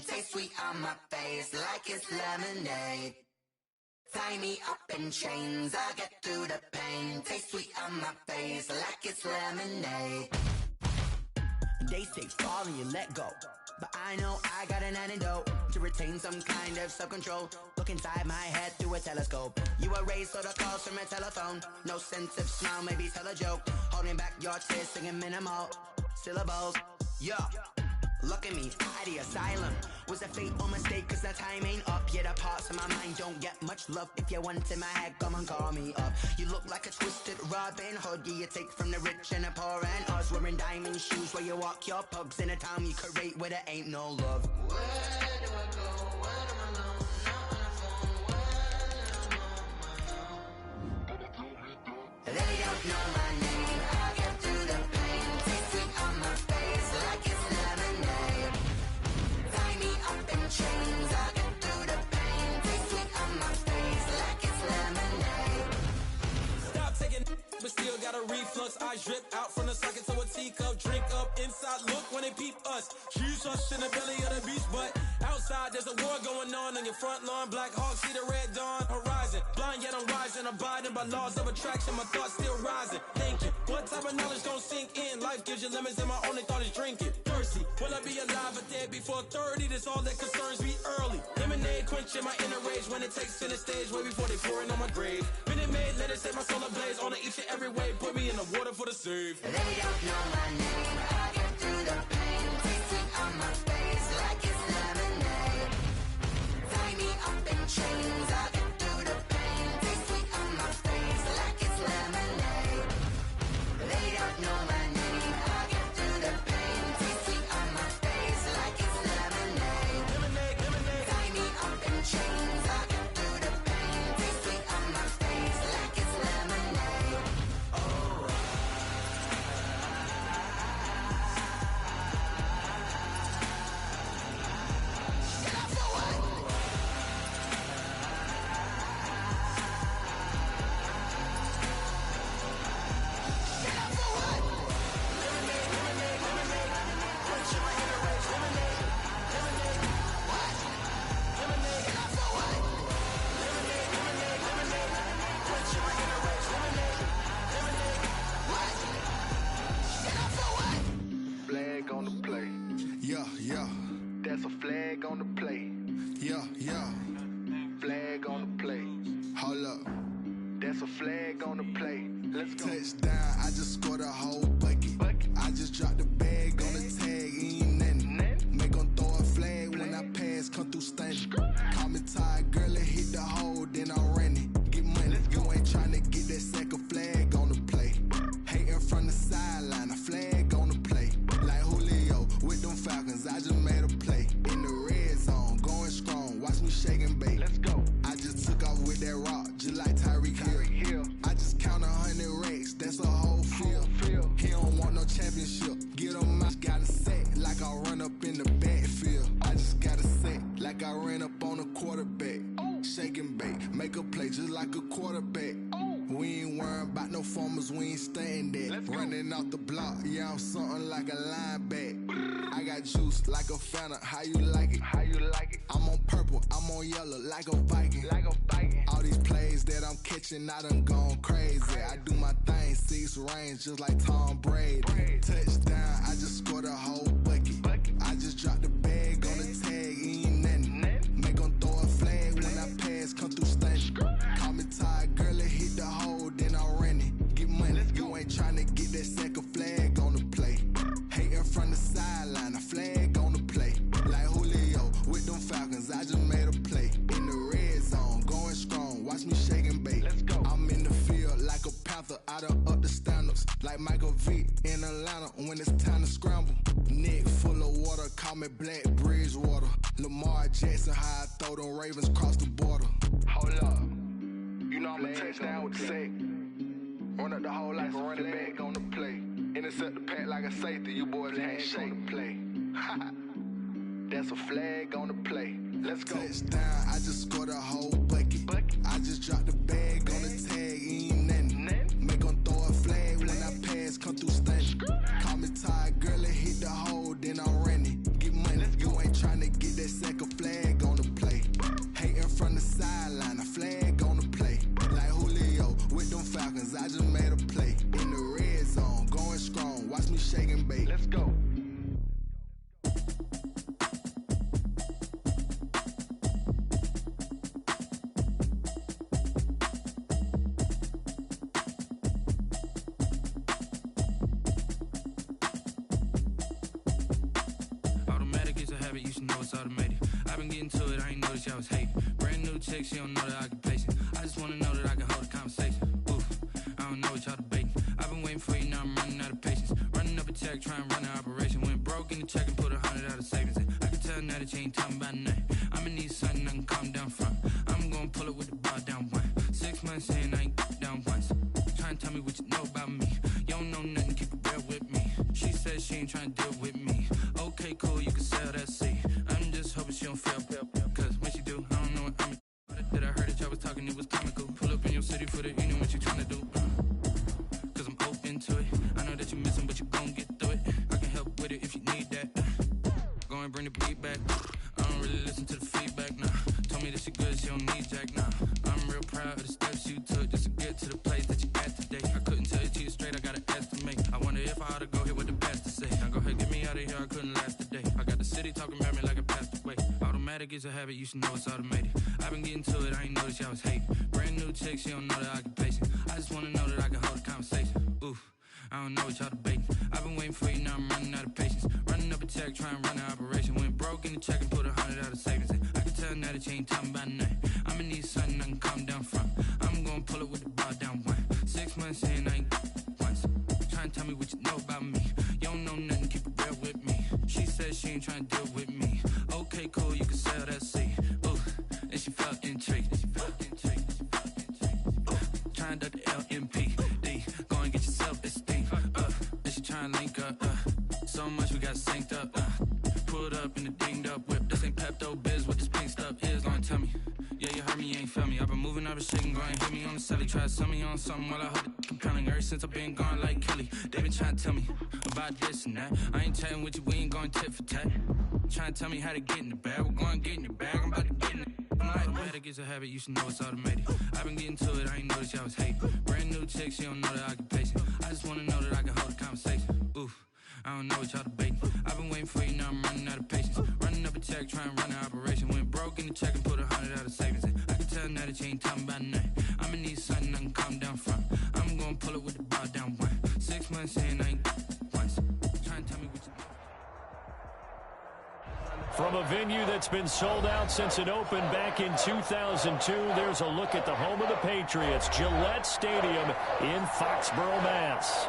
taste sweet on my face like it's lemonade. Tie me up in chains, I get through the pain. Taste sweet on my face like it's lemonade. They say fall and you let go, but I know I got an antidote to retain some kind of self-control. Look inside my head through a telescope. You erase all the calls from a telephone. No sense of smile, maybe tell a joke. Holding back your tears, singing minimal syllables. Yeah, look at me, out the asylum. Was a fate or mistake, cause the time ain't up. Yeah, the parts of my mind don't get much love. If you want in my head, come and call me up. You look like a twisted Robin Hood. Yeah, you take from the rich and the poor and us. Wearing diamond shoes where you walk your pugs. In a town you create where there ain't no love. Where do I go? When I'm alone? Not on the phone. When I'm on my own. They don't know my name. I get through the pain. Taste sweet on my face like it's lemonade. Tie me up in chains, I get through the pain. Taste sweet on my face like it's lemonade. Stop taking but still got a reflux. I drip out from the socket to a teacup. Drink up inside, look when they peep us. Choose us in the belly of the beast, but outside there's a war going on your front lawn. Black Hawk, see the red dawn horizon. Blind yet I'm rising, abiding by laws of attraction. My thoughts still rising, thinking what type of knowledge gon' sink in? Life gives you limits and my only thought is drinking. Thirsty, will I be alive or dead before 30? That's all that concerns me early. Lemonade quenching my inner rage when it takes center stage way before they pouring on my grave. Minute Maid, let it set my soul ablaze on each and every way. Put me in the water for the save. They don't know my name, I get through the pain. Taste sweet on my face like it's lemonade. Tie me up in chains, I get through the pain. Taste sweet on my face like it's lemonade. They don't know my name, I get through the pain. Taste sweet on my face like it's lemonade. Lemonade, lemonade. Tie me up in chains, I get through the pain. Taste sweet on my face like it's lemonade. Flag on the play. Yeah, yeah, That's a flag on the play. yeah, yeah. Flag on the play. Hold up. That's a flag on the play. Let's go. Touchdown, I just scored a whole bucket. I just dropped the bag on the tag, ain't nothing. Make 'em throw a flag when I pass, come through stunning. Call me tired, girl, it hit the hole, then I'm running. Get money, you ain't tryna get that second flag on the play. Hating from the sideline, a flag on the play. Like Julio with them Falcons, I just made a play. In the red zone, going strong, watch me shake and bake. Let's go. I just took off with that rock, just like Tyreek Hill. I just count 100 racks, that's a whole field. He don't want no championship, get him out, gotta set like I run up in the backfield. I just gotta set like I ran up on a quarterback. Shake and bake, make a play just like a quarterback. We ain't worrying about no formers, we ain't staying there. Running off the block, yeah, I'm something like a linebacker. I got juice like a Fanta, how you like it? How you like it? I'm on purple, I'm on yellow like a Viking. Like a Viking. All these plays that I'm catching, I done gone crazy. I do my thing, 6 range just like Tom Brady. Touchdown, I just scored a whole bucket. I just dropped the bag on the tag, ain't nothing. Make 'em throw a flag when I pass, come through stunning. Call me tired, girl, it hit the hole, then I'm running. Get money, you ain't tryna get that second flag on the play. Hating from the sideline, a flag on the play. Like Julio with them Falcons, I just made a play. In the red zone, going strong, watch me shake and bake. Let's go. I'm in the field like a Panther, I done up the standards. Like Michael Vick in Atlanta when it's time to scramble. Neck full of water, call me Black Bridgewater. Lamar Jackson, how I throw them Ravens across the border. Hold up. You know I'm a touchdown with the sack. Run up the whole life, run it back on the play. Intercept the pack like a safety, you boys ain't shake the play. That's a flag on the play. Let's go. Touchdown, I just scored a whole bucket. I just dropped the bag on the tag, ain't nothing. Make 'em throw a flag when I pass, come through stunning. Call me tired, girl, it hit the hole, then I'm running. Get money, you ain't tryna get that automated. I've been getting to it, I ain't noticed y'all was hating. Brand new chick, she don't know the occupation. I just wanna know that I can hold a conversation. Oof, I don't know what y'all debating. I've been waiting for you, now I'm running out of patience. Running up a check, trying to run an operation. Went broke in the check and put 100 out of savings in. I can tell now that you ain't talking about nothing. I'ma need something I can calm down from. I'm gonna pull it with the bar down one. 6 months in, I ain't down once. Trying to tell me what you know about me. You don't know nothing, keep it real with me. She said she ain't trying to deal with me. Okay, cool, you can sell that seat. I'm just hoping she don't fail. Cause when she do, I don't know what I'm that I heard that y'all was talking, it was comical. Pull up in your city for the union, what you trying to do? Cause I'm open to it. I know that you're missing, but you gon' get through it. I can help with it if you need that. Go and bring the beat back. I don't really listen to the feedback, nah. Told me that she good, she don't need Jack, nah. I'm real proud of the steps you took just to get to the place that you at today. I couldn't tell you to you straight, I gotta estimate. I wonder if I ought to go here with the best to say. Now go ahead, get me out of here, I couldn't last a day. I got the city talking about me like I passed away. Automatic is a habit, you should know it's automated. I've been getting to it, I ain't noticed y'all was hating. Brand new chick, she don't know the occupation. I just wanna know that I can hold a conversation. Oof, I don't know what y'all debating. I've been waiting for you, now I'm running out of patience. Running up a check, trying to run an operation. Went broke in the check and put 100 out of savings in. I can tell now that you ain't talking about nothing. I'ma need something I can calm down from. I'm gonna pull it with the bar down one. 6 months in, I ain't once. Trying to tell me what you know about me. You don't know nothing, keep it real with me. She said she ain't trying to deal with me. Okay, cool, you can sell that seat. Ooh, and she felt intrigued. Trying to duck the LMPD. Go and get your self-esteem. And she trying to link up. So much we got synced up. Pulled up in the dinged up whip. This ain't Pepto-Biz, what this pink stuff is. Gonna tell me. Yeah, you heard me, you ain't felt me. I've been moving up the shit and go and hit me on the celly. Try to sell me on something while I hold it compelling. Ever since I've been gone like Kelly. They been trying to tell me about this and that. I ain't chatting with you, we ain't going tit for tat. Trying to tell me how to get in the bag. We're going to get in your bag, I'm about to get in it. I'm like, automatic is a habit, you should know it's automated. I've been getting to it, I ain't noticed y'all was hating. Brand new chick, she don't know the occupation. I just wanna know that I can hold a conversation. Oof, I don't know what y'all debating. I've been waiting for you, now I'm running out of patience. Running up a check, trying to run an operation. Went broke in the check and put 100 out of savings in. I can tell now that you ain't talking about nothing. I'ma need something I can calm down from. I'm gonna pull it with the bar down one. 6 months in, I ain't once. Trying to tell me what you. From a venue that's been sold out since it opened back in 2002, there's a look at the home of the Patriots, Gillette Stadium in Foxborough, Mass.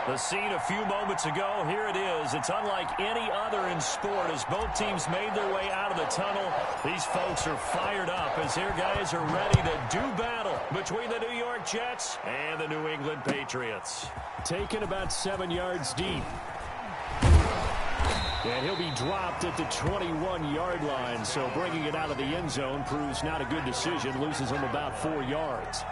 The scene a few moments ago, here it is. It's unlike any other in sport as both teams made their way out of the tunnel. These folks are fired up as their guys are ready to do battle between the New York Jets and the New England Patriots. Taken about 7 yards deep. And he'll be dropped at the 21-yard line, so bringing it out of the end zone proves not a good decision, loses him about 4 yards.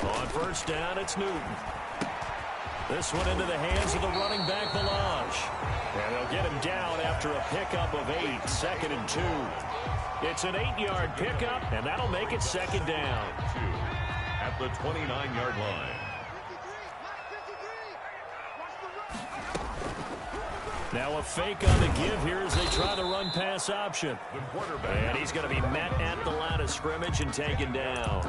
On first down, it's Newton. This one into the hands of the running back, Ballage. And they'll get him down after a pickup of 8, 2nd and 2. It's an 8-yard pickup, and that'll make it 2nd down. At the 29-yard line. Now a fake on the give here as they try the run-pass option. And he's going to be met at the line of scrimmage and taken down.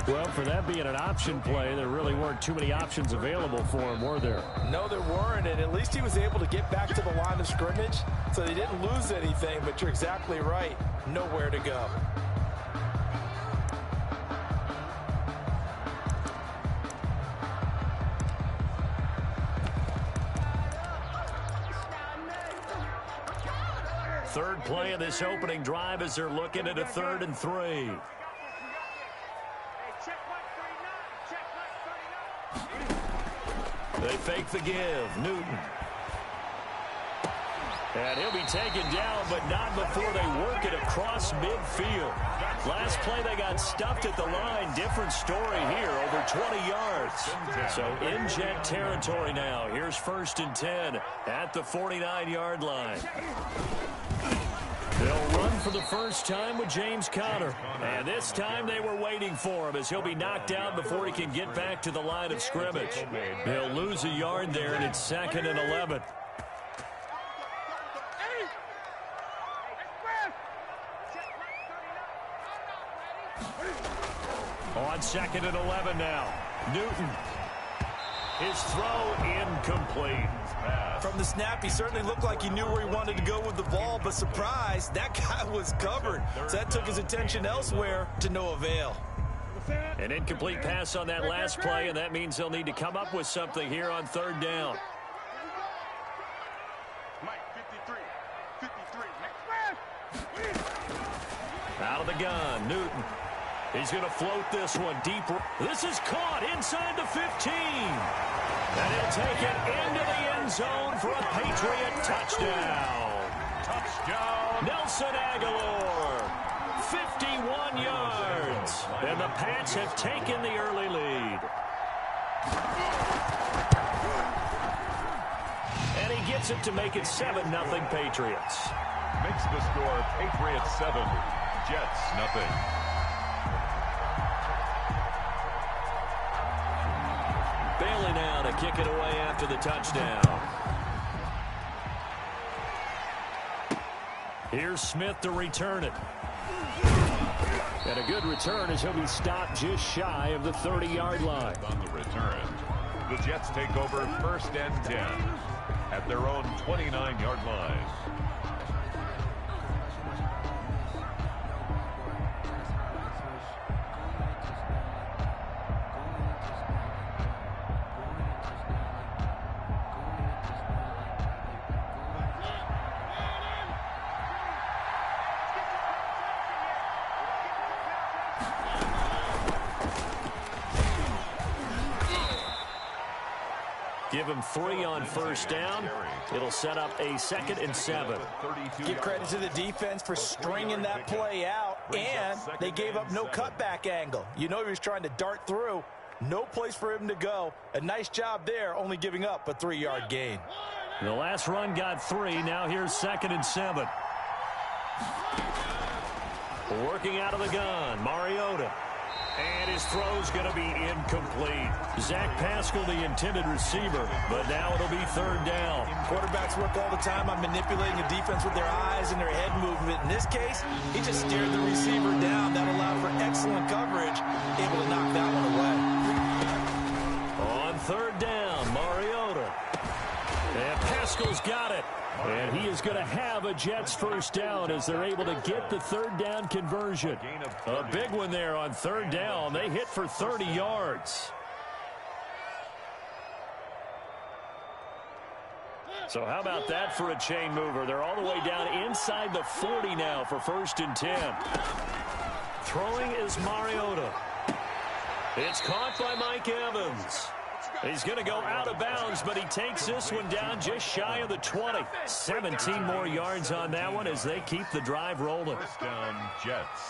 Well, for that being an option play, there really weren't too many options available for him, were there? No, there weren't, and at least he was able to get back to the line of scrimmage, so they didn't lose anything, but you're exactly right. Nowhere to go. Third play of this opening drive as they're looking at a 3rd and 3. They fake the give. Newton. And he'll be taken down, but not before they work it across midfield. Last play they got stuffed at the line. Different story here, over 20 yards. So in Jet territory now. Here's 1st and 10 at the 49-yard line. They'll run for the first time with James Conner. And this time they were waiting for him as he'll be knocked out before he can get back to the line of scrimmage. They'll lose a yard there, and it's 2nd and 11. On 2nd and 11 now. Newton. His throw incomplete. From the snap, he certainly looked like he knew where he wanted to go with the ball, but surprise, that guy was covered. So that took his attention elsewhere to no avail. An incomplete pass on that last play, and that means they'll need to come up with something here on 3rd down. Out of the gun, Newton. He's going to float this one deeper. This is caught inside the 15. And he'll take it into the end zone for a Patriot touchdown. Touchdown. Nelson Aguilar. 51 yards. And the Pats have taken the early lead. And he gets it to make it 7-0 Patriots. Makes the score Patriots 7, Jets 0. Bailey now to kick it away after the touchdown. Here's Smith to return it. And a good return as he'll be stopped just shy of the 30-yard line. On the return, the Jets take over 1st and 10 at their own 29-yard line. Give him 3 on 1st down. It'll set up a 2nd and 7. Give credit to the defense for stringing that play out, and they gave up no cutback angle. You know he was trying to dart through. No place for him to go. A nice job there, only giving up a 3-yard gain. The last run got 3. Now here's 2nd and 7. Working out of the gun, Mariota. And his throw's going to be incomplete. Zach Pascal, the intended receiver, but now it'll be 3rd down. Quarterbacks work all the time on manipulating the defense with their eyes and their head movement. In this case, he just stared the receiver down. That allowed for excellent coverage, able to knock that one away. On 3rd down, Mariota. And Pascal's got it. And he is going to have a Jets 1st down as they're able to get the 3rd down conversion. A big one there on 3rd down. They hit for 30 yards. So how about that for a chain mover? They're all the way down inside the 40 now for 1st and 10. Throwing is Mariota. It's caught by Mike Evans. He's going to go out of bounds, but he takes this one down just shy of the 20. 17 more yards on that one as they keep the drive rolling. 1st down, Jets.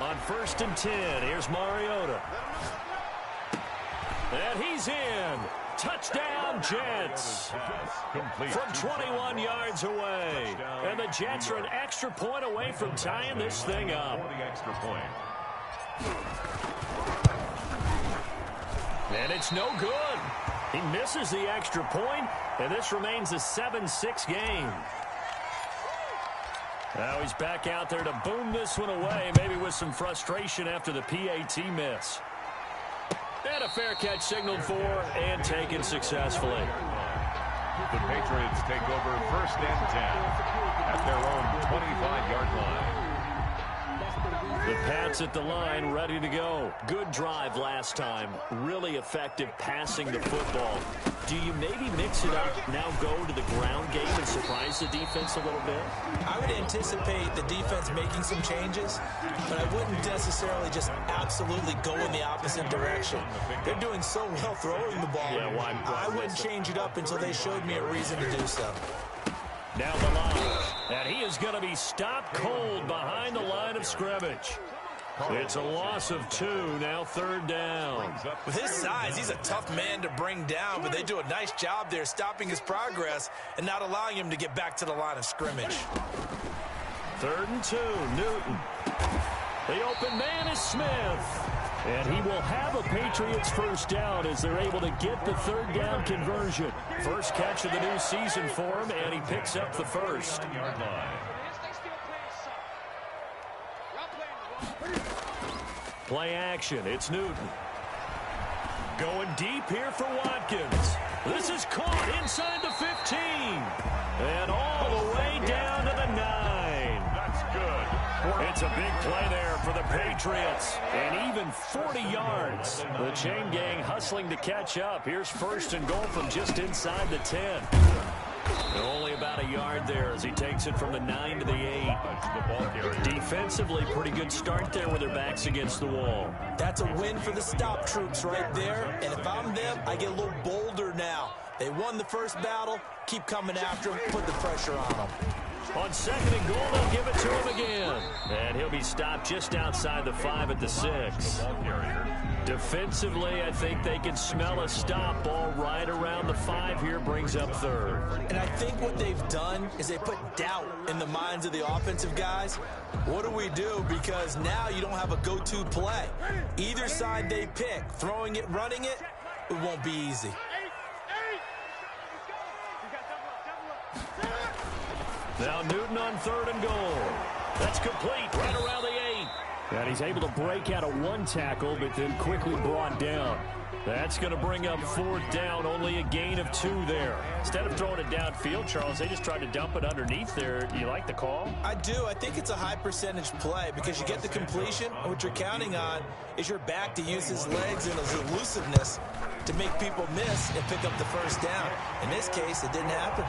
On 1st and 10, here's Mariota. And he's in. Touchdown, Jets. From 21 yards away. And the Jets are an extra point away from tying this thing up. Extra point. And it's no good. He misses the extra point, and this remains a 7-6 game. Now he's back out there to boom this one away, maybe with some frustration after the PAT miss. And a fair catch signaled for and taken successfully. The Patriots take over 1st and 10 at their own 25-yard line. The Pats at the line, ready to go. Good drive last time. Really effective passing the football. Do you maybe mix it up, now go to the ground game and surprise the defense a little bit? I would anticipate the defense making some changes, but I wouldn't necessarily just absolutely go in the opposite direction. They're doing so well throwing the ball. Yeah, well, I wouldn't change it up until they showed me a reason to do so. Down the line. And he is going to be stopped cold behind the line of scrimmage. It's a loss of 2, now 3rd down. With his size, he's a tough man to bring down, but they do a nice job there stopping his progress and not allowing him to get back to the line of scrimmage. 3rd and 2, Newton. The open man is Smith. And he will have a Patriots first down as they're able to get the 3rd down conversion. First catch of the new season for him, and he picks up the first. Play action, it's Newton. Going deep here for Watkins. This is caught inside the 15. And all the way down to the 9. That's good. It's a big play there for the Patriots. And even 40 yards. The chain gang hustling to catch up. Here's 1st and goal from just inside the 10. And only about a yard there as he takes it from the 9 to the 8. Defensively, pretty good start there with their backs against the wall. That's a win for the stop troops right there. And if I'm them, I get a little bolder now. They won the first battle. Keep coming after him. Put the pressure on them. On 2nd and goal, they'll give it to him again. And he'll be stopped just outside the 5 at the 6. Defensively, I think they can smell a stop ball right around the 5 here, brings up 3rd. And I think what they've done is they put doubt in the minds of the offensive guys. What do we do? Because now you don't have a go-to play. Either side they pick, throwing it, running it, it won't be easy. Now Newton on 3rd and goal. That's complete right around the 8. And he's able to break out of 1 tackle, but then quickly brought down. That's going to bring up 4th down, only a gain of 2 there. Instead of throwing it downfield, Charles, they just tried to dump it underneath there. Do you like the call? I do. I think it's a high percentage play because you get the completion, and what you're counting on is your back to use his legs and his elusiveness to make people miss and pick up the first down. In this case, it didn't happen.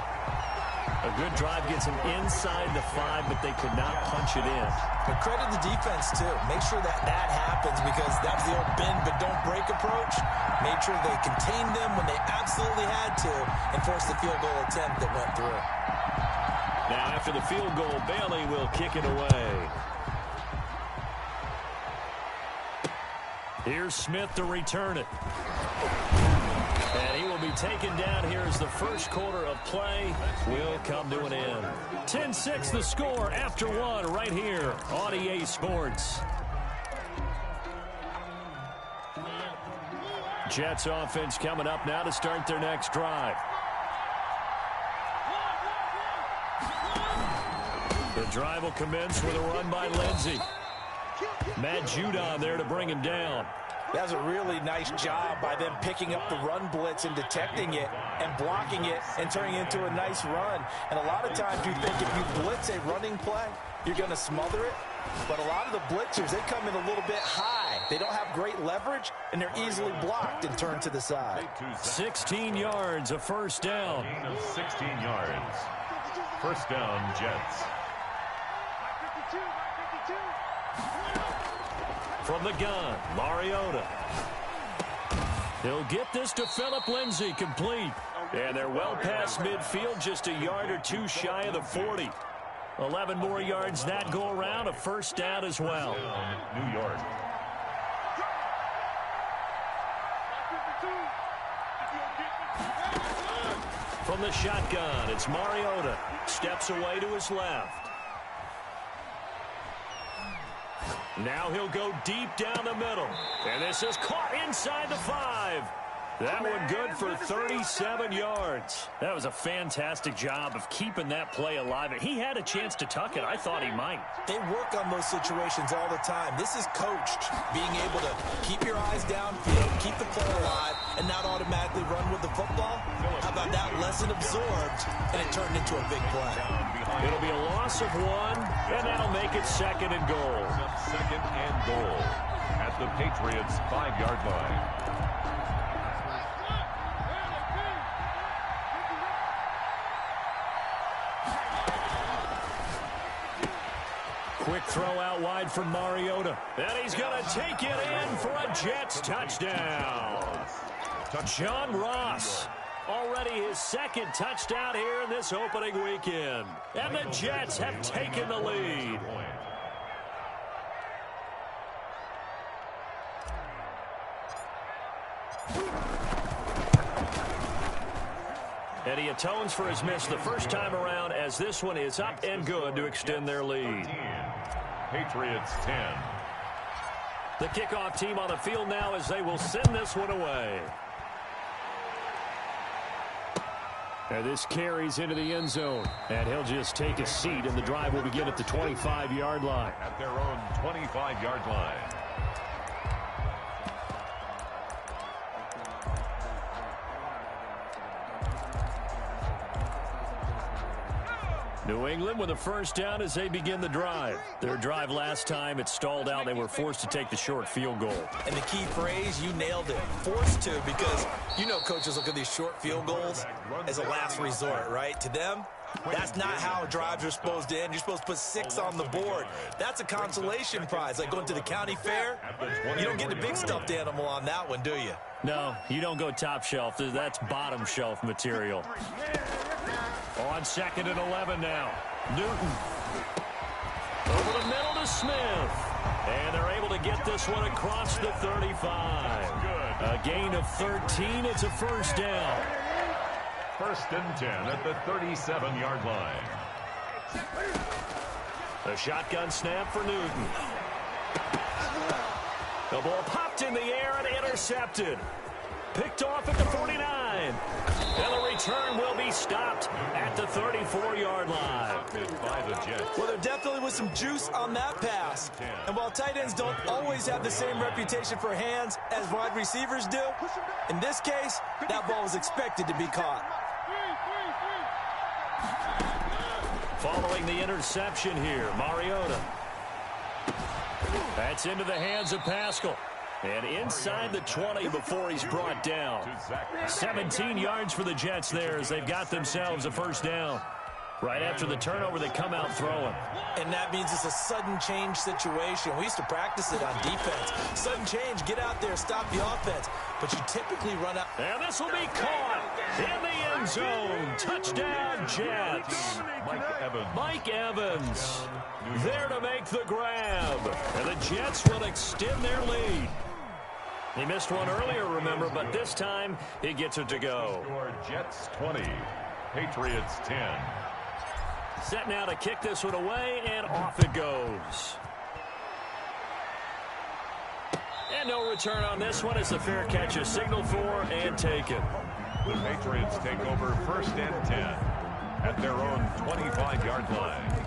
A good drive gets him inside the 5, but they could not punch it in. But credit the defense, too. Make sure that happens because that was the old bend but don't break approach. Made sure they contained them when they absolutely had to and forced the field goal attempt that went through. Now, after the field goal, Bailey will kick it away. Here's Smith to return it. And he will be taken down here as the first quarter of play will come to an end. 10-6 the score after 1 right here on EA Sports. Jets offense coming up now to start their next drive. The drive will commence with a run by Lindsey. Matt Judon there to bring him down. That was a really nice job by them picking up the run blitz and detecting it and blocking it and turning it into a nice run. And a lot of times you think if you blitz a running play, you're going to smother it. But a lot of the blitzers, they come in a little bit high. They don't have great leverage, and they're easily blocked and turned to the side. 16 yards, a first down. 16 yards. First down, Jets. From the gun, Mariota. He'll get this to Phillip Lindsay, complete. And they're well past midfield, just a yard or 2 shy of the 40. 11 more yards that go around, a first down as well. New York. From the shotgun, it's Mariota. Steps away to his left. Now he'll go deep down the middle. And this is caught inside the 5. That one good for 37 yards. That was a fantastic job of keeping that play alive. He had a chance to tuck it. I thought he might. They work on those situations all the time. This is coached, being able to keep your eyes downfield, keep the play alive, and not automatically run with the football. How about that lesson absorbed, and it turned into a big play. It'll be a loss of 1, and that'll make it 2nd and goal. 2nd and goal at the Patriots' 5-yard line. Quick throw out wide from Mariota. And he's going to take it in for a Jets touchdown. John Ross. Already his 2nd touchdown here in this opening weekend. And the Jets have taken the lead. And he atones for his miss the first time around as this one is up and good to extend their lead. 13, Patriots 10. The kickoff team on the field now as they will send this one away. And this carries into the end zone. And he'll just take a seat, and the drive will begin at the 25-yard line. At their own 25-yard line. New England with a first down as they begin the drive. Their drive last time, it stalled out. They were forced to take the short field goal. And the key phrase, you nailed it. Forced to, because you know coaches look at these short field goals as a last resort, right? To them, that's not how drives are supposed to end. You're supposed to put 6 on the board. That's a consolation prize. Like going to the county fair, you don't get the big stuffed animal on that one, do you? No, you don't go top shelf. That's bottom shelf material. On 2nd and 11 now. Newton. Over the middle to Smith. And they're able to get this one across the 35. A gain of 13. It's a first down. 1st and 10 at the 37-yard line. A shotgun snap for Newton. The ball popped in the air and intercepted. Picked off at the 49. And the return will be stopped at the 34-yard line. By the Jets. Well, there definitely was some juice on that pass. And while tight ends don't always have the same reputation for hands as wide receivers do, in this case, that ball was expected to be caught. Following the interception here, Mariota. That's into the hands of Pascal. And inside the 20 before he's brought down. 17 yards for the Jets there as they've got themselves a first down. Right after the turnover, they come out throwing. And that means it's a sudden change situation. We used to practice it on defense. Sudden change, get out there, stop the offense. But you typically run out. And this will be caught in the end zone. Touchdown, Jets. Mike Evans there to make the grab. And the Jets will extend their lead. He missed one earlier, remember, but this time he gets it to go. Jets 20, Patriots 10. Set now to kick this one away, and off it goes. And no return on this one as the fair catch is signaled for and taken. The Patriots take over 1st and 10 at their own 25-yard line.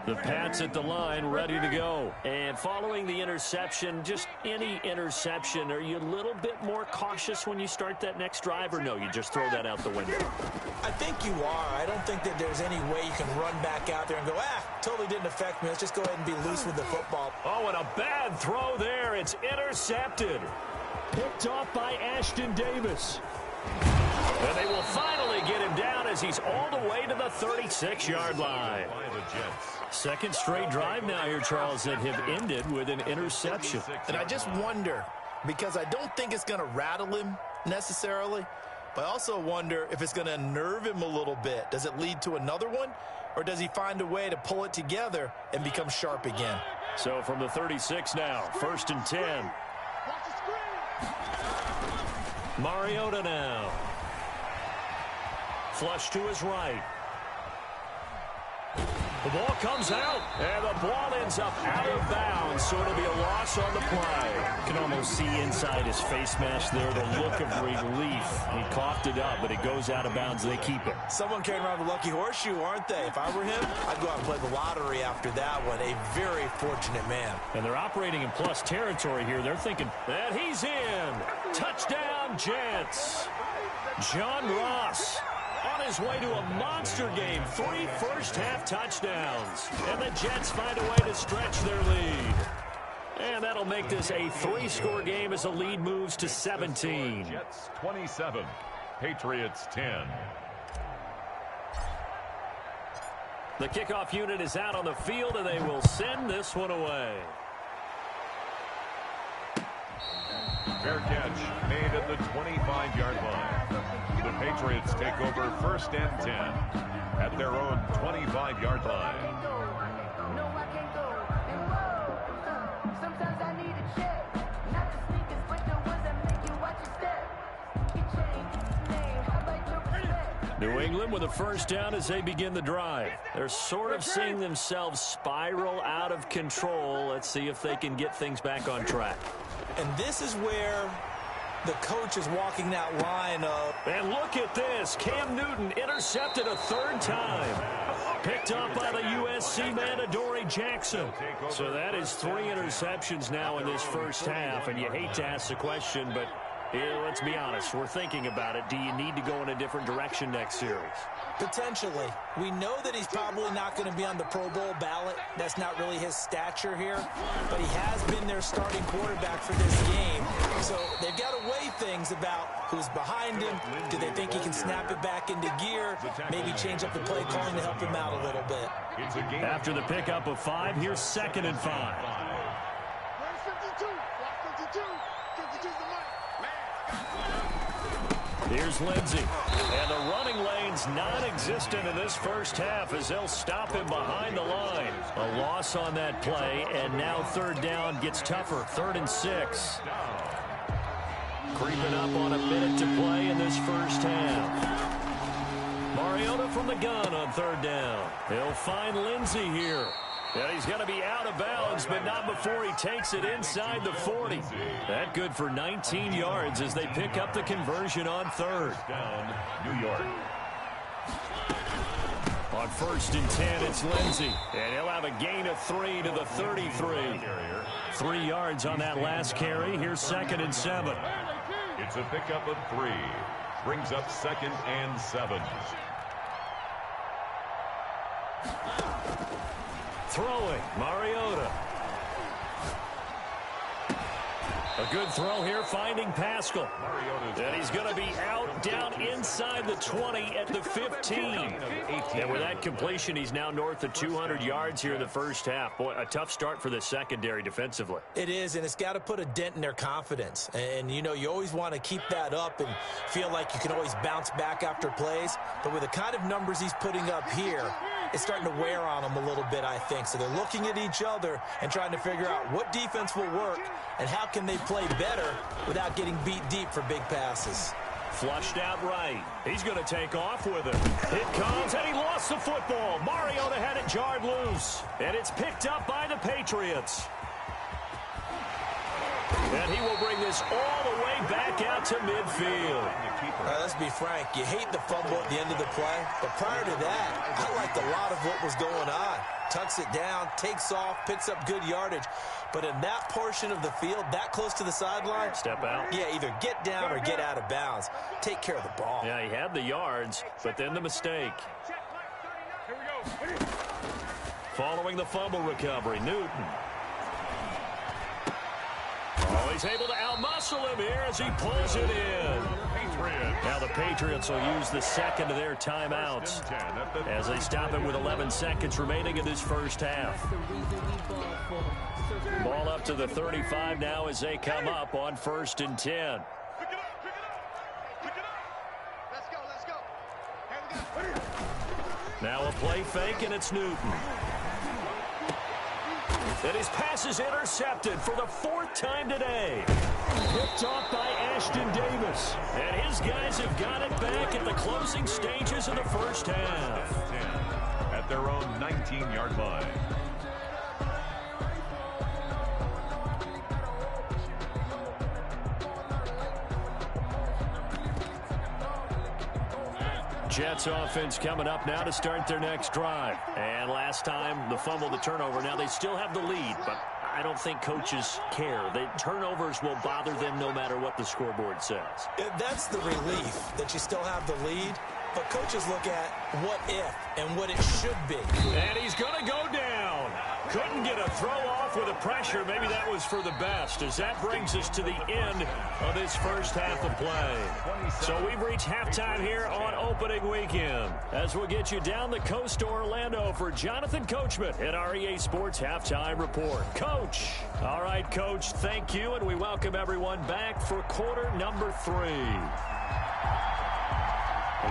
The Pats at the line, ready to go. And following the interception, just any interception, are you a little bit more cautious when you start that next drive, or no, you just throw that out the window? I think you are. I don't think that there's any way you can run back out there and go, totally didn't affect me. Let's just go ahead and be loose with the football. Oh, and a bad throw there. It's intercepted. Picked off by Ashton Davis. And they will finally get him down as he's all the way to the 36-yard line. Second straight drive now here, Charles, that have ended with an interception. And I just wonder, because I don't think it's going to rattle him necessarily, but I also wonder if it's going to unnerve him a little bit. Does it lead to another one, or does he find a way to pull it together and become sharp again? So from the 36 now, 1st and 10. Mariota now. Flush to his right. The ball comes out, and the ball ends up out of bounds, so it'll be a loss on the play. You can almost see inside his face mask there the look of relief. He coughed it up, but it goes out of bounds. They keep it. Someone carrying around the lucky horseshoe, aren't they? If I were him, I'd go out and play the lottery after that one. A very fortunate man. And they're operating in plus territory here. They're thinking, and he's in. Touchdown, Jets. John Ross on his way to a monster game. 3 first-half touchdowns. And the Jets find a way to stretch their lead. And that'll make this a 3-score game as the lead moves to 17. Jets 27, Patriots 10. The kickoff unit is out on the field, and they will send this one away. Fair catch made at the 25-yard line. The Patriots take over 1st and 10 at their own 25-yard line. Sometimes I need a check. Not the sneakers, but the ones that make you watch your step. New England with a first down as they begin the drive. They're sort of seeing themselves spiral out of control. Let's see if they can get things back on track. And this is where the coach is walking that line of... And look at this. Cam Newton intercepted a third time. Picked up by the USC man, Adoree Jackson. So that is 3 interceptions now in this first half. And you hate to ask the question, but let's be honest. We're thinking about it. Do you need to go in a different direction next series? Potentially. We know that he's probably not going to be on the Pro Bowl ballot. That's not really his stature here. But he has been their starting quarterback for this game. So they've got to weigh things about who's behind him. Do they think he can snap it back into gear? Maybe change up the play calling to help him out a little bit. After the pickup of 5, here's 2nd and 5. Here's Lindsey. And the running lane's non-existent in this first half as they'll stop him behind the line. A loss on that play, and now 3rd down gets tougher. 3rd and 6. Creeping up on a minute to play in this first half. Mariota from the gun on 3rd down. He'll find Lindsey here. And he's going to be out of bounds, but not before he takes it inside the 40. That good for 19 yards as they pick up the conversion on 3rd. Down, New York. On 1st and 10, it's Lindsey. And he'll have a gain of 3 to the 33. 3 yards on that last carry. Here's 2nd and 7. It's a pickup of 3. Brings up 2nd and 7. Throwing, Mariota. A good throw here, finding Pascal. And he's going to be out down inside the 20 at the 15. And with that completion, he's now north of 200 yards here in the first half. Boy, a tough start for the secondary defensively. It is, and it's got to put a dent in their confidence. And, you know, you always want to keep that up and feel like you can always bounce back after plays. But with the kind of numbers he's putting up here, it's starting to wear on them a little bit, I think. So they're looking at each other and trying to figure out what defense will work and how can they play better without getting beat deep for big passes. Flushed out right. He's going to take off with it. It comes, and he lost the football. Mariota had it jarred loose, and it's picked up by the Patriots. And he will bring this all the way back out to midfield. Let's be frank, you hate the fumble at the end of the play, but prior to that, I liked a lot of what was going on. Tucks it down, takes off, picks up good yardage. But in that portion of the field, that close to the sideline, step out. Yeah, either get down or get out of bounds. Take care of the ball. Yeah, he had the yards, but then the mistake. Following the fumble recovery, Newton. Oh, he's able to outmuscle him here as he pulls it in. Now the Patriots will use the second of their timeouts as they stop it with 11 seconds remaining in this first half. Ball up to the 35 now as they come up on 1st and 10. Now a play fake, and it's Newton. And his pass is intercepted for the 4th time today. Picked off by Ashton Davis. And his guys have got it back at the closing stages of the first half. At their own 19-yard line. Jets offense coming up now to start their next drive. And last time, the fumble, the turnover. Now they still have the lead, but I don't think coaches care. The turnovers will bother them no matter what the scoreboard says. That's the relief that you still have the lead. But coaches look at what if and what it should be. And he's going to go down. Couldn't get a throw off with the pressure. Maybe that was for the best, as that brings us to the end of this first half of play. So we've reached halftime here on opening weekend, as we'll get you down the coast to Orlando for Jonathan Coachman at our EA Sports Halftime Report. Coach. All right, Coach, thank you, and we welcome everyone back for quarter number 3.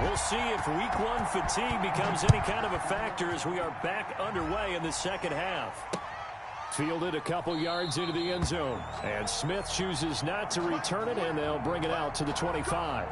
We'll see if week 1 fatigue becomes any kind of a factor as we are back underway in the second half. Fielded a couple yards into the end zone. And Smith chooses not to return it, and they'll bring it out to the 25.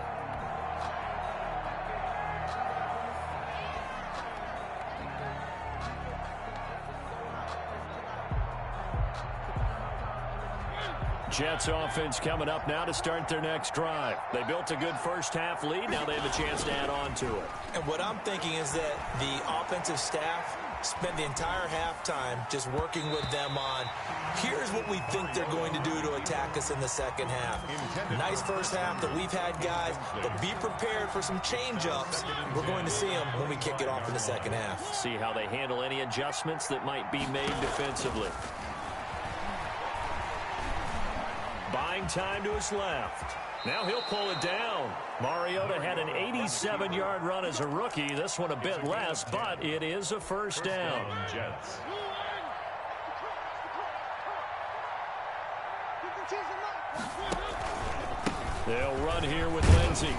Jets offense coming up now to start their next drive. They built a good first-half lead. Now they have a chance to add on to it. And what I'm thinking is that the offensive staff spent the entire halftime just working with them on, here's what we think they're going to do to attack us in the second half. Nice first half that we've had, guys, but be prepared for some change-ups. We're going to see them when we kick it off in the second half. See how they handle any adjustments that might be made defensively. Buying time to his left. Now he'll pull it down. Mariota had an 87-yard run as a rookie. This one a bit less, but it is a first down. Jets. They'll run here with Lindsey.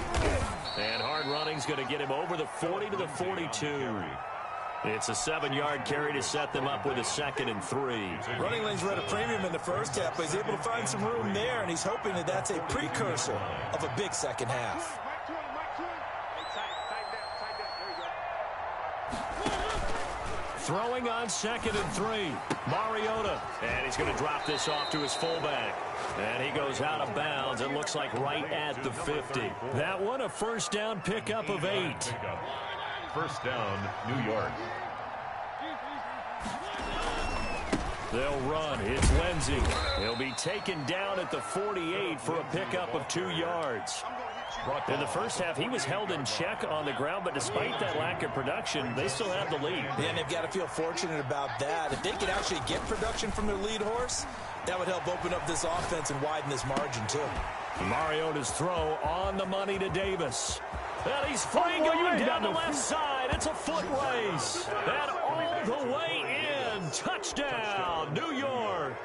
And hard running's going to get him over the 40 to the 42. It's a 7-yard carry to set them up with a 2nd and 3. Running lanes were at a premium in the first half, but he's able to find some room there, and he's hoping that that's a precursor of a big second half. Throwing on 2nd and 3. Mariota. And he's going to drop this off to his fullback. And he goes out of bounds. It looks like right at the 50. That one a first down pickup of 8. First down, New York. They'll run. It's Lindsey. He'll be taken down at the 48 for a pickup of 2 yards. In the first half, he was held in check on the ground, but despite that lack of production, they still have the lead. Yeah, and they've got to feel fortunate about that. If they could actually get production from their lead horse, that would help open up this offense and widen this margin, too. Mariota's throw on the money to Davis. And he's free going down the left side. It's a foot race. And all the way in. Touchdown, New York.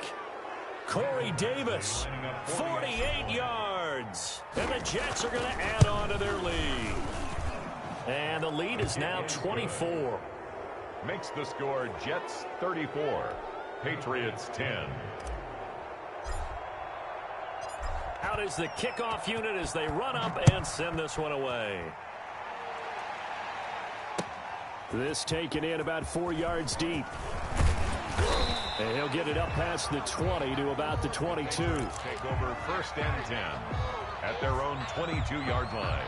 Corey Davis, 48 yards. And the Jets are going to add on to their lead. And the lead is now 24. Makes the score Jets 34, Patriots 10. Out is the kickoff unit as they run up and send this one away. This taken in about 4 yards deep. And he'll get it up past the 20 to about the 22. Take over 1st and 10 at their own 22-yard line.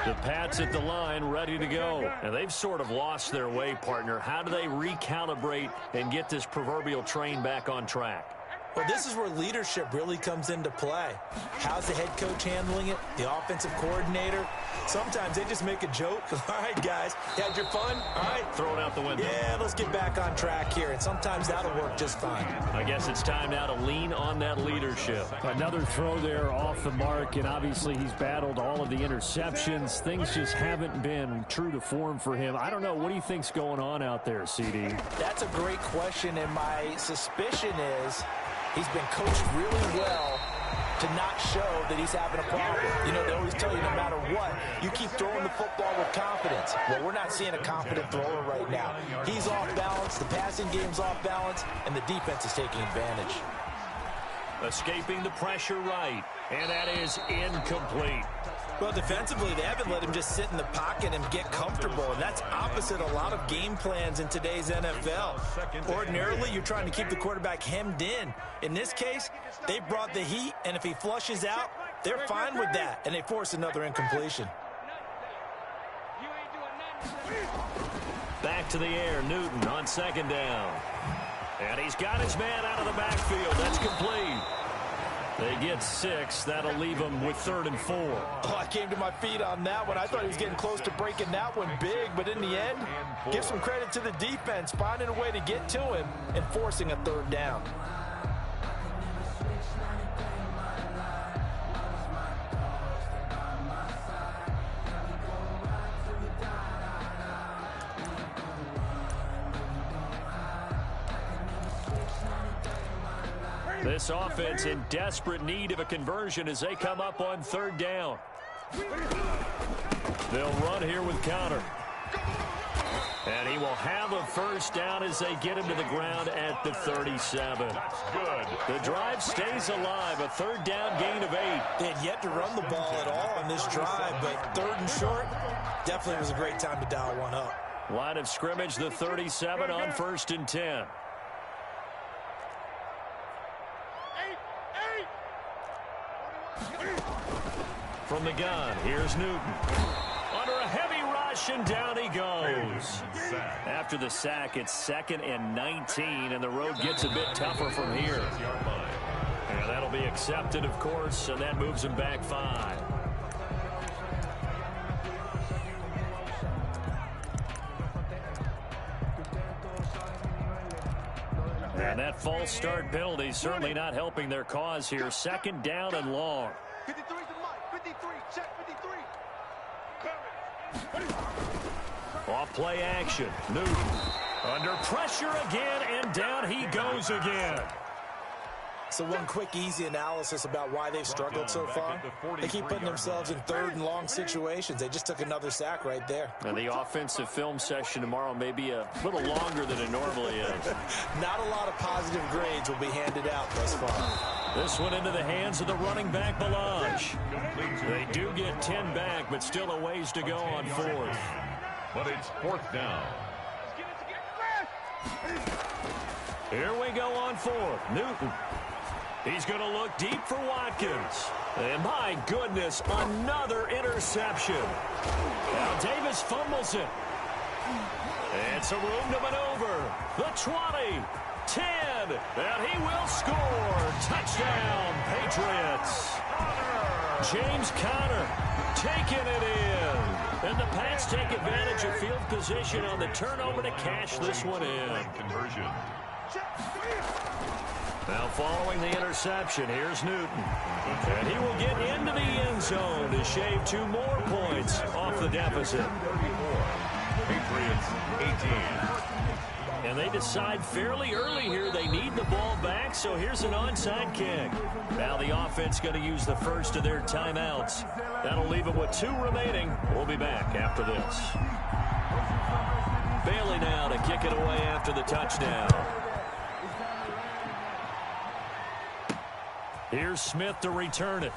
The Pats at the line, ready to go. And they've sort of lost their way, partner. How do they recalibrate and get this proverbial train back on track? Well, this is where leadership really comes into play. How's the head coach handling it? The offensive coordinator? Sometimes they just make a joke. All right, guys, had your fun? All right. Throw it out the window. Yeah, let's get back on track here. And sometimes that'll work just fine. I guess it's time now to lean on that leadership. Another throw there off the mark, and obviously he's battled all of the interceptions. Things just haven't been true to form for him. I don't know. What do you think's going on out there, CD? That's a great question, and my suspicion is he's been coached really well to not show that he's having a problem. You know, they always tell you no matter what, you keep throwing the football with confidence. Well, we're not seeing a confident thrower right now. He's off balance, the passing game's off balance, and the defense is taking advantage. Escaping the pressure right, and that is incomplete. Well, defensively, they haven't let him just sit in the pocket and get comfortable, and that's opposite a lot of game plans in today's NFL. Ordinarily, you're trying to keep the quarterback hemmed in. In this case, they brought the heat, and if he flushes out, they're fine with that, and they force another incompletion. Back to the air, Newton on 2nd down. And he's got his man out of the backfield. That's complete. They get 6. That'll leave him with 3rd and 4. Oh, I came to my feet on that one. I thought he was getting close to breaking that one big, but in the end, give some credit to the defense, finding a way to get to him and forcing a 3rd down. This offense in desperate need of a conversion as they come up on 3rd down. They'll run here with Conner. And he will have a first down as they get him to the ground at the 37. That's good. The drive stays alive. A 3rd down gain of 8. They had yet to run the ball at all on this drive, but 3rd and short, Definitely was a great time to dial one up. Line of scrimmage, the 37 on 1st and 10. From the gun, here's Newton. Under a heavy rush, and down he goes. After the sack, it's 2nd and 19, and the road gets a bit tougher from here. And that'll be accepted, of course, and that moves him back 5. And that false start penalty certainly not helping their cause here. 2nd down and long. 53 to Mike. 53. Check 53. Off play action. Newton under pressure again, and down he goes again. So one quick, easy analysis about why they've struggled so far. They keep putting themselves in 3rd and long situations. They just took another sack right there. And the offensive film session tomorrow may be a little longer than it normally is. Not a lot of positive grades will be handed out thus far. This one into the hands of the running back, Balaj. They do get 10 back, but still a ways to go on 4th. But it's 4th down. Here we go on 4th. Newton. He's going to look deep for Watkins. And my goodness, another interception. Now Davis fumbles it. It's a room to maneuver. The 20, 10, and he will score. Touchdown, Patriots. James Conner taking it in. And the Pats take advantage of field position on the turnover to cash this one in. Conversion. Now following the interception, here's Newton. And he will get into the end zone to shave 2 more points off the deficit. Patriots 18. And they decide fairly early here they need the ball back, so here's an onside kick. Now the offense going to use the first of their timeouts. That'll leave them with 2 remaining. We'll be back after this. Bailey now to kick it away after the touchdown. Here's Smith to return it.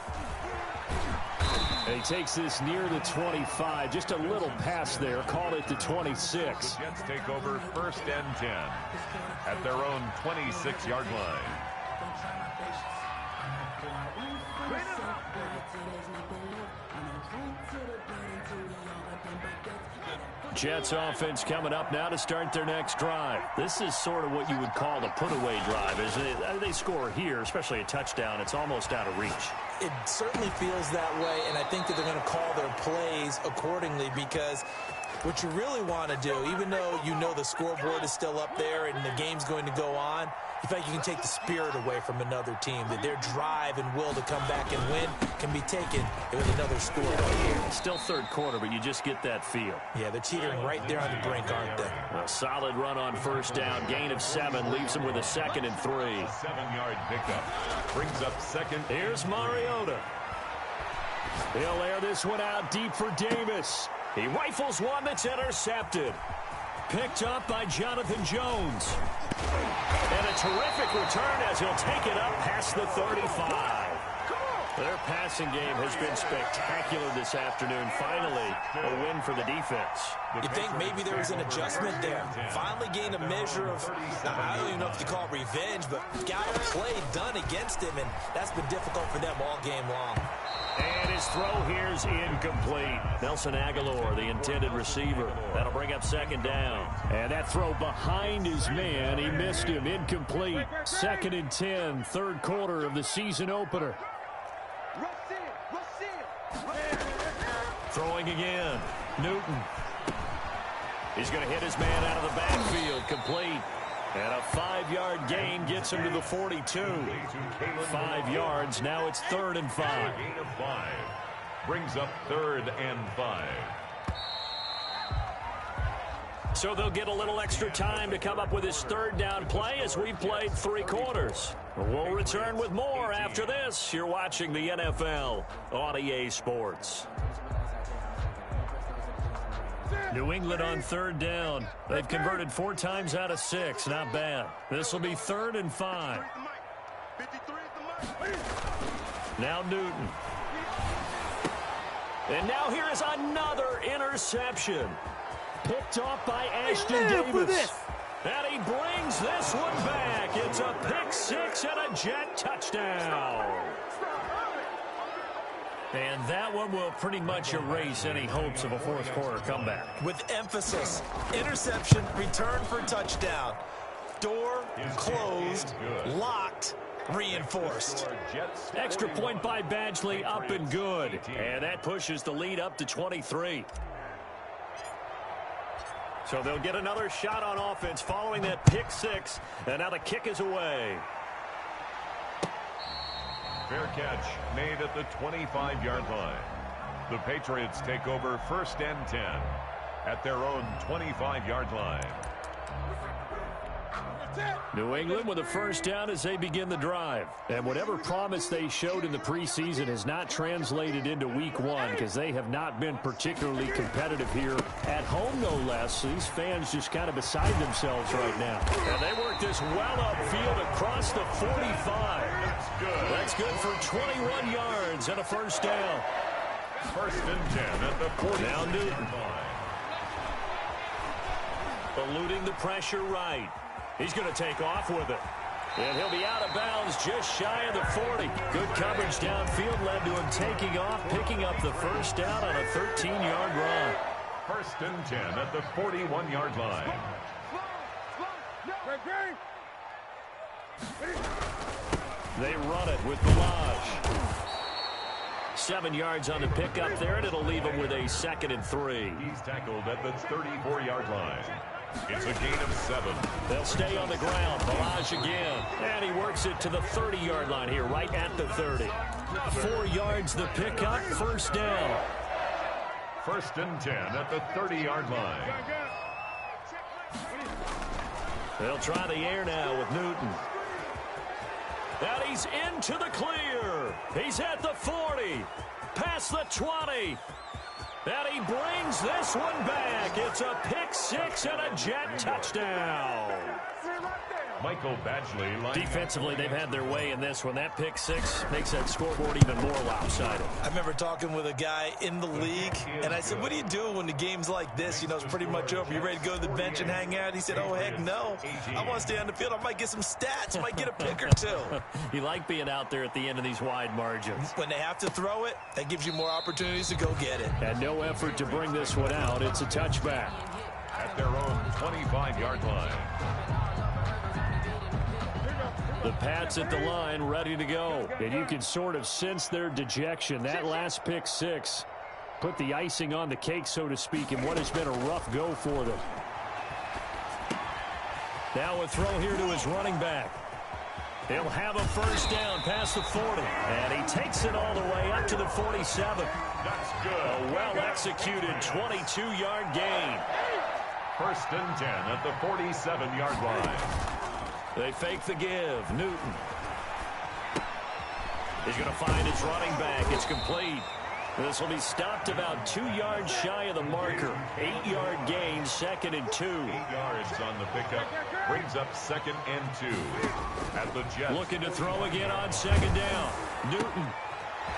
And he takes this near the 25, just a little pass there. Call it the 26. The Jets take over 1st and 10 at their own 26-yard line. Jets offense coming up now to start their next drive. This is sort of what you would call the put-away drive, isn't it? They score here, especially a touchdown. It's almost out of reach. It certainly feels that way, and I think that they're going to call their plays accordingly, because what you really want to do, even though you know the scoreboard is still up there and the game's going to go on, you feel like you can take the spirit away from another team, that their drive and will to come back and win can be taken with another score right here. Still 3rd quarter, but you just get that feel. Yeah, they're teetering right there on the brink, aren't they? A solid run on 1st down. Gain of 7 leaves them with a 2nd and 3. 7-yard pickup brings up 2nd. Here's Mariota. He'll air this one out deep for Davis. He rifles one that's intercepted. Picked up by Jonathan Jones. And a terrific return as he'll take it up past the 35. Their passing game has been spectacular this afternoon. Finally, a win for the defense. You think maybe there was an adjustment there. Finally gained a measure of, I don't even know if you call it revenge, but got a play done against him, and that's been difficult for them all game long. And his throw here's incomplete. Nelson Aguilar, the intended receiver. That'll bring up 2nd down. And that throw behind his man, he missed him. Incomplete. 2nd and 10, 3rd quarter of the season opener. Throwing again. Newton. He's going to hit his man out of the backfield. Complete. And a 5-yard gain gets him to the 42. 5 yards. Now it's 3rd and 5. Gain of 5 brings up 3rd and 5. So they'll get a little extra time to come up with his 3rd down play as we've played 3 quarters. We'll return with more after this. You're watching the NFL on EA Sports. New England on 3rd down. They've converted 4 times out of 6. Not bad. This will be 3rd and 5. Now Newton. And now here is another interception. Picked off by Ashton Davis. And he brings this one back. It's a pick six and a Jet touchdown. And that one will pretty much erase any hopes of a fourth quarter comeback. With emphasis, interception, return for touchdown. Door closed, locked, reinforced. Extra point by Badgley, up and good. And that pushes the lead up to 23. So they'll get another shot on offense following that pick six. And now the kick is away. Fair catch made at the 25-yard line. The Patriots take over 1st and 10 at their own 25-yard line. New England with a first down as they begin the drive. And whatever promise they showed in the preseason has not translated into week one because they have not been particularly competitive here at home, no less. These fans just kind of beside themselves right now. And they work this well upfield across the 45. That's good for 21 yards and a first down. 1st and 10 at the 40. Now Newton. Eluding the pressure right. He's going to take off with it. And he'll be out of bounds just shy of the 40. Good coverage downfield led to him taking off, picking up the first down on a 13-yard run. 1st and 10 at the 41-yard line. They run it with Ballage. 7 yards on the pickup there, and it'll leave him with a 2nd and 3. He's tackled at the 34-yard line. It's a gain of 7. They'll stay on the ground. Ballage again. And he works it to the 30-yard line here, right at the 30. 4 yards the pickup, first down. 1st and 10 at the 30-yard line. They'll try the air now with Newton. And he's into the clear. He's at the 40. Past the 20. And he brings this one back. It's a pick six and a Jet touchdown. Michael Badgley. Defensively, they've had their way in this one. That pick six makes that scoreboard even more lopsided. I remember talking with a guy in the league, and I said, what do you do when the game's like this? You know, it's pretty much over. You ready to go to the bench and hang out? He said, oh, heck no. I want to stay on the field. I might get some stats. I might get a pick or two. You like being out there at the end of these wide margins. When they have to throw it, that gives you more opportunities to go get it. And no effort to bring this one out. It's a touchback. At their own 25-yard line. The Pats at the line, ready to go. And you can sort of sense their dejection. That last pick six put the icing on the cake, so to speak, in what has been a rough go for them. Now a throw here to his running back. He'll have a first down past the 40. And he takes it all the way up to the 47. That's good. A well-executed 22-yard gain. 1st and 10 at the 47-yard line. They fake the give. Newton. He's going to find his running back. It's complete. This will be stopped about 2 yards shy of the marker. 8-yard gain, 2nd and 2. 8 yards on the pickup. Brings up 2nd and 2. At the Jets. Looking to throw again on 2nd down. Newton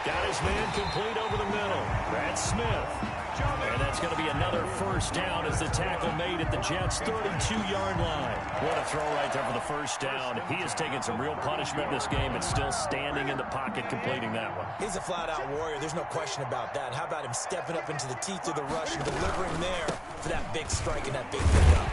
got his man complete over the middle. That's Smith. And that's going to be another first down as the tackle made at the Jets' 32-yard line. What a throw right there for the first down. He has taken some real punishment in this game, but still standing in the pocket completing that one. He's a flat-out warrior. There's no question about that. How about him stepping up into the teeth of the rush and delivering there for that big strike and that big pickup?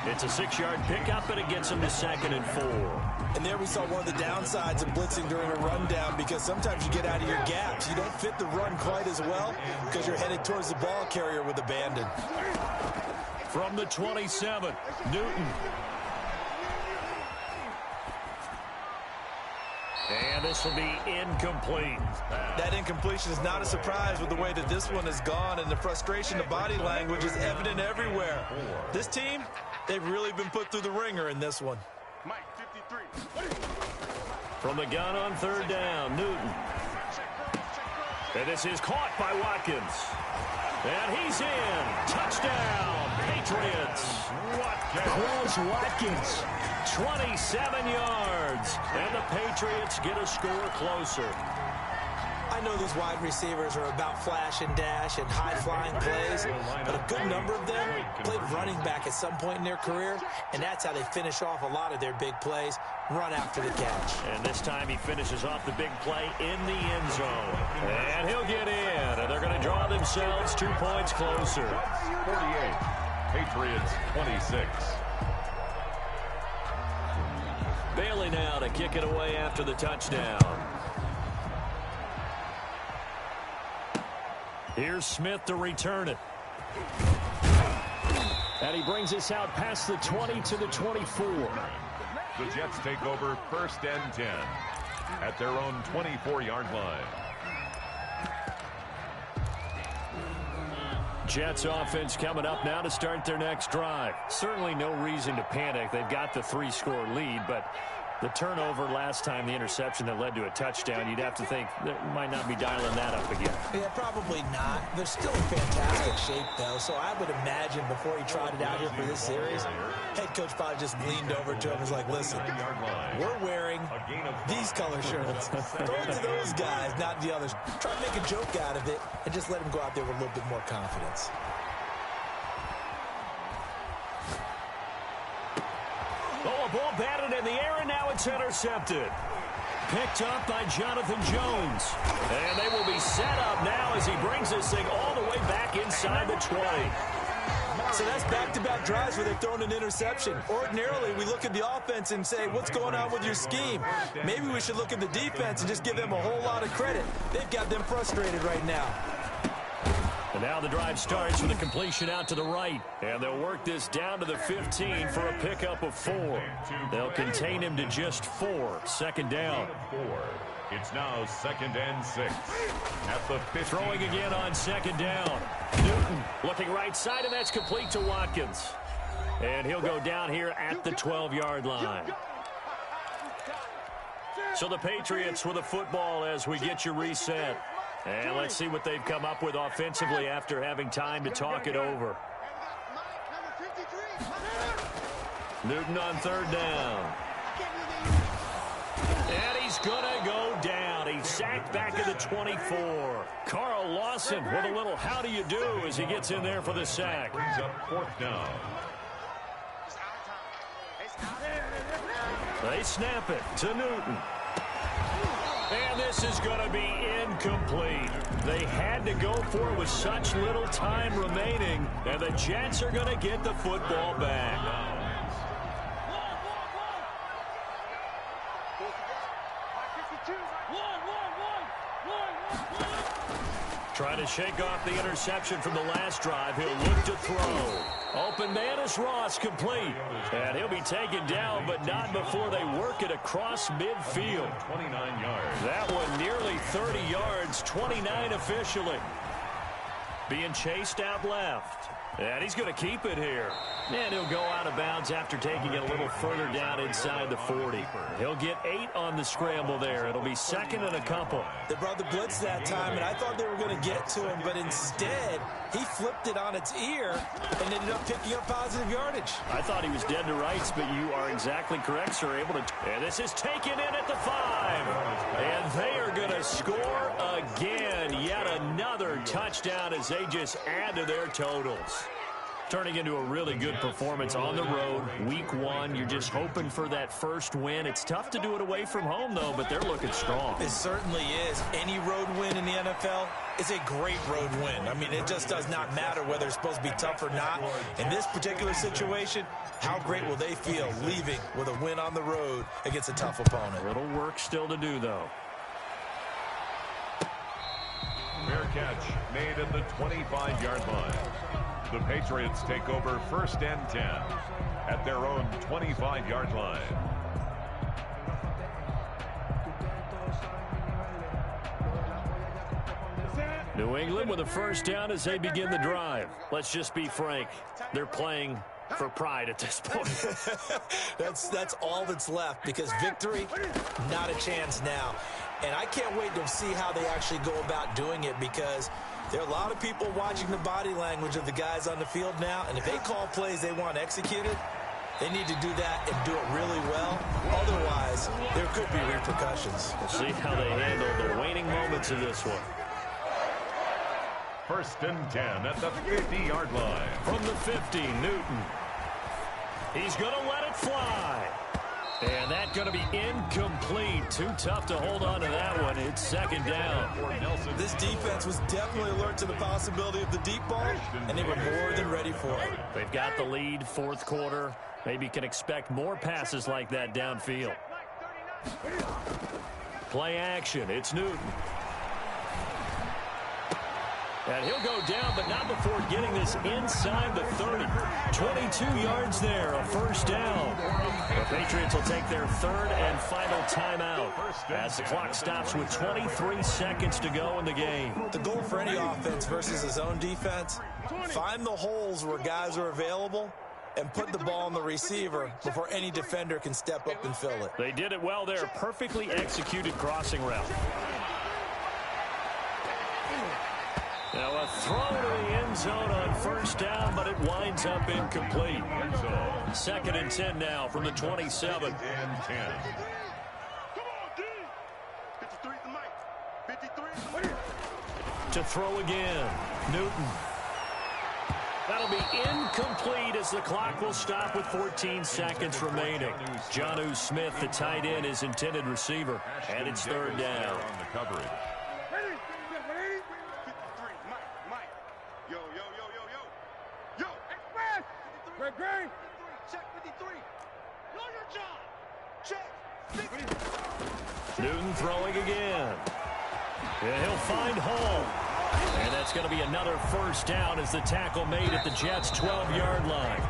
It's a 6-yard pickup, and it gets him to 2nd and 4. And there we saw one of the downsides of blitzing during a rundown, because sometimes you get out of your gaps. You don't fit the run quite as well because you're headed towards the ball carrier with abandon. From the 27, Newton. And this will be incomplete. That incompletion is not a surprise with the way that this one has gone, and the frustration, the body language is evident everywhere. This team, they've really been put through the ringer in this one. From the gun on 3rd down, Newton. And this is caught by Watkins. And he's in. Touchdown, Patriots. Quez Watkins, 27 yards. And the Patriots get a score closer. I know these wide receivers are about flash and dash and high-flying plays, but a good number of them played running back at some point in their career, and that's how they finish off a lot of their big plays, run after the catch. And this time he finishes off the big play in the end zone. And he'll get in, and they're going to draw themselves 2 points closer. 48, Patriots 26. Bailey now to kick it away after the touchdown. Here's Smith to return it. And he brings us out past the 20 to the 24. The Jets take over 1st and 10 at their own 24-yard line. Jets offense coming up now to start their next drive. Certainly no reason to panic. They've got the 3-score lead, but the turnover last time, the interception that led to a touchdown, you'd have to think they might not be dialing that up again. Yeah, probably not. They're still in fantastic shape, though, so I would imagine before he tried it out here for this series, head coach probably just leaned over to him and was like, listen, we're wearing these color shirts. Throw it to those guys, not the others. Try to make a joke out of it and just let him go out there with a little bit more confidence. Oh, a ball batted in the air, and now it's intercepted. Picked up by Jonathan Jones. And they will be set up now as he brings this thing all the way back inside the 20. So that's back-to-back drives where they've thrown an interception. Ordinarily, we look at the offense and say, what's going on with your scheme? Maybe we should look at the defense and just give them a whole lot of credit. They've got them frustrated right now. And now the drive starts with a completion out to the right. And they'll work this down to the 15 for a pickup of 4. They'll contain him to just 4. Second down. It's now 2nd and 6 at the 15. Throwing again on second down. Newton looking right side, and that's complete to Watkins. And he'll go down here at the 12-yard line. So the Patriots with a football as we get you reset. And let's see what they've come up with offensively after having time to talk it over. Newton on third down. And he's going to go down. He's sacked back at the 24. Carl Lawson with a little how do you do as he gets in there for the sack. Brings up 4th down. They snap it to Newton. And this is going to be incomplete. They had to go for it with such little time remaining, and the Jets are going to get the football back. Trying to shake off the interception from the last drive. He'll look to throw. Open man is Ross, complete. And he'll be taken down, but not before they work it across midfield. 29 yards. That one nearly 30 yards, 29 officially. Being chased out left. And he's going to keep it here. And he'll go out of bounds after taking it a little further down inside the 40. He'll get 8 on the scramble there. It'll be 2nd and a couple. They brought the blitz that time, and I thought they were going to get to him, but instead, he flipped it on its ear and ended up picking up positive yardage. I thought he was dead to rights, but you are exactly correct, sir. Able to. And this is taken in at the 5. And they are going to score again. Yet another touchdown as they just add to their totals. Turning into a really good performance on the road. Week 1, you're just hoping for that first win. It's tough to do it away from home, though, but they're looking strong. It certainly is. Any road win in the NFL is a great road win. I mean, it just does not matter whether it's supposed to be tough or not. In this particular situation, how great will they feel leaving with a win on the road against a tough opponent? A little work still to do, though. Fair catch made at the 25-yard line. The Patriots take over 1st and 10 at their own 25-yard line. New England with a first down as they begin the drive. Let's just be frank. They're playing for pride at this point. That's all that's left, because victory, not a chance now. And I can't wait to see how they actually go about doing it, because there are a lot of people watching the body language of the guys on the field now, and if they call plays they want executed, They need to do that and do it really well. Otherwise, there could be repercussions. We'll see how they handle the waning moments of this one. 1st and 10 at the 50-yard line. From the 50, Newton. He's going to let it fly. And that's going to be incomplete. Too tough to hold on to that one. It's 2nd down. This defense was definitely alert to the possibility of the deep ball, and they were more than ready for it. They've got the lead, 4th quarter. Maybe can expect more passes like that downfield. Play action. It's Newton. And he'll go down, but not before getting this inside the 30. 22 yards there, a 1st down. The Patriots will take their 3rd and final timeout as the clock stops with 23 seconds to go in the game. The goal for any offense versus his own defense, find the holes where guys are available and put the ball on the receiver before any defender can step up and fill it. They did it well there. Perfectly executed crossing route. Now a throw to the end zone on 1st down, but it winds up incomplete. 2nd and 10 now from the 27. To throw again, Newton. That'll be incomplete as the clock will stop with 14 seconds remaining. Jonnu Smith, the tight end, is intended receiver, and it's 3rd down. Newton throwing again. And he'll find Hall. And that's going to be another 1st down as the tackle made at the Jets' 12-yard line.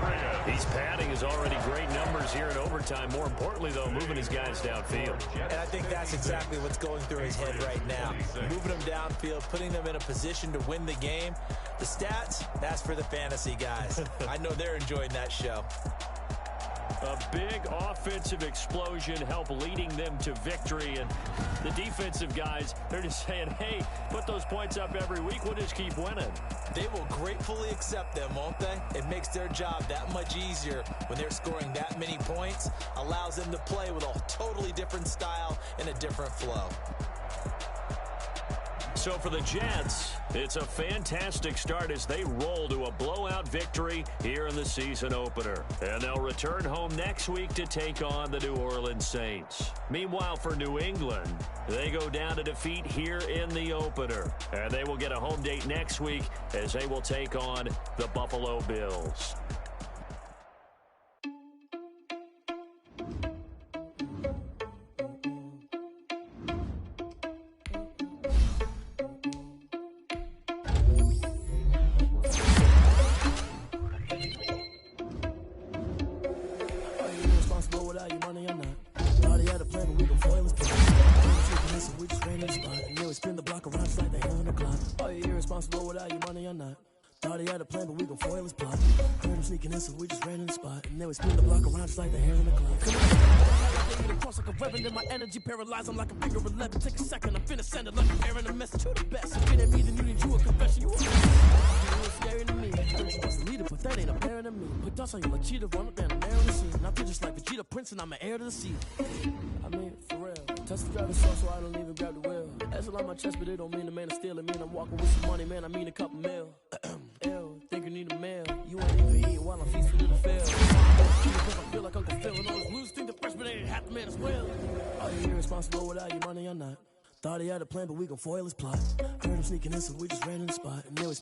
He's padding his already great numbers here in overtime. More importantly, though, moving his guys downfield. And I think that's exactly what's going through his head right now. Moving them downfield, putting them in a position to win the game. The stats, that's for the fantasy guys. I know they're enjoying that show. A big offensive explosion helped leading them to victory. And the defensive guys, they're just saying, hey, put those points up every week. We'll just keep winning. They will gratefully accept them, won't they? It makes their job that much easier when they're scoring that many points. Allows them to play with a totally different style and a different flow. So for the Jets, it's a fantastic start as they roll to a blowout victory here in the season opener. And they'll return home next week to take on the New Orleans Saints. Meanwhile, for New England, they go down to defeat here in the opener. And they will get a home date next week as they will take on the Buffalo Bills. Paralyzed, I'm like a figure 11. Take a second, I'm finna send it like a parent a message. You the best. If it ain't me, then you need you a confession. You a scary to me. I'm supposed to lead it, but that ain't apparent to me. Put dust on you like cheetah, run up down the air on the scene. I feel just like Vegeta Prince, and I'm an heir to the sea. I mean, for real. Touch the driving sauce, so I don't even grab the wheel. That's a lot on my chest, but it don't mean the man is stealing. Mean I'm walking with some money, man. I mean a couple mil. Ew, think you need a mail. You ain't even eating while I'm feasting to the fair. Because I feel like Uncle Phil and all those lose think the freshman ain't half the man as well. Are you irresponsible without your money or not? Thought he had a plan, but we gon' foil his plot. Heard him sneaking in, so we just ran in the spot. And there was